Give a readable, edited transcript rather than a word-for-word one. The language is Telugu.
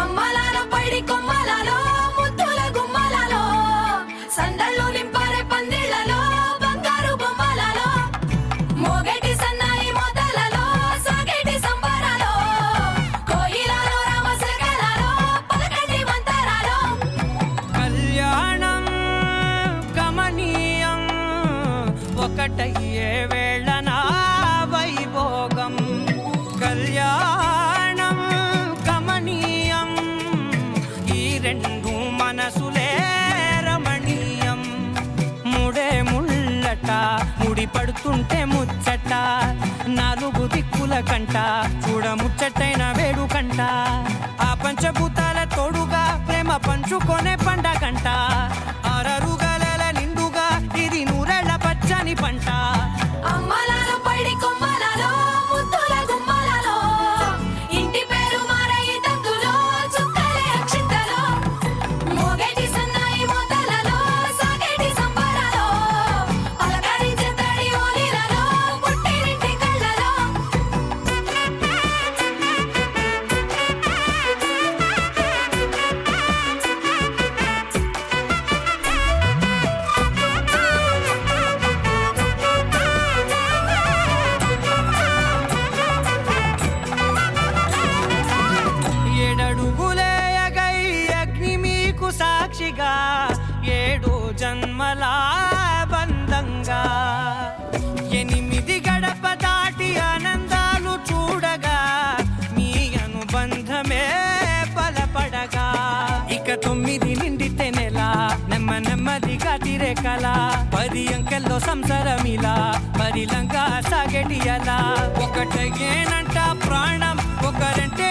అమ్మలాలో పైడి కొమ్మలలో ముద్దుల గుమ్మలలో సందళ్ళు నింపారే పందిళ్లలో బంగారు బొమ్మలలో మోగేటి సన్నాయి మోతలలో సాగేటి సంబరాలో కోయిలలో రామశకలలో పలకండి మంతరాలో కళ్యాణం గమనీయం ఒకటయ్యే వేళన వైభోగం కళ్యాణం గమనీయం ఈ రెండు మనసులే రమణీయం ముడే ముళ్ళట ముడి పడుతుంటే ముచ్చట నాలుగు దిక్కుల కంట చూడ ముచ్చటైన వేడుకంట ఆ పంచభూతాల తోడుగా ప్రేమ పంచుకొనే పండగంట ఆరరుగల నిండుగా ఇది నూరెళ్ళ పచ్చని పంట అమ్మలాలో పైడి కొమ్మలలో ముద్దుల గుమ్మలలో ఇంటి పేరు మారయి తందులో చుక్కలే అక్షింతలో మోగేటి సన్నాయి మోతలలో సాగేటి సంబరాలో పలకరించే తడి ఓలిలలో పుట్టినింటి కళ్ళలో ఏడడుగులే ఎగై అగ్ని మీకు సాక్షిగా ఏడు జన్మల బంధంగా ఎనిమిది గడప దాటి ఆనందాలు చూడగా మీ అనుబంధమే బలపడగా ఇక 9 నిండితే నెల నెమ్మదిగా తిరే కల 10 అంకెల్లో సంసారమిలా పరిలంగా సాగేటి అలా ఒకటేనంట ప్రాణం ఒకరంటే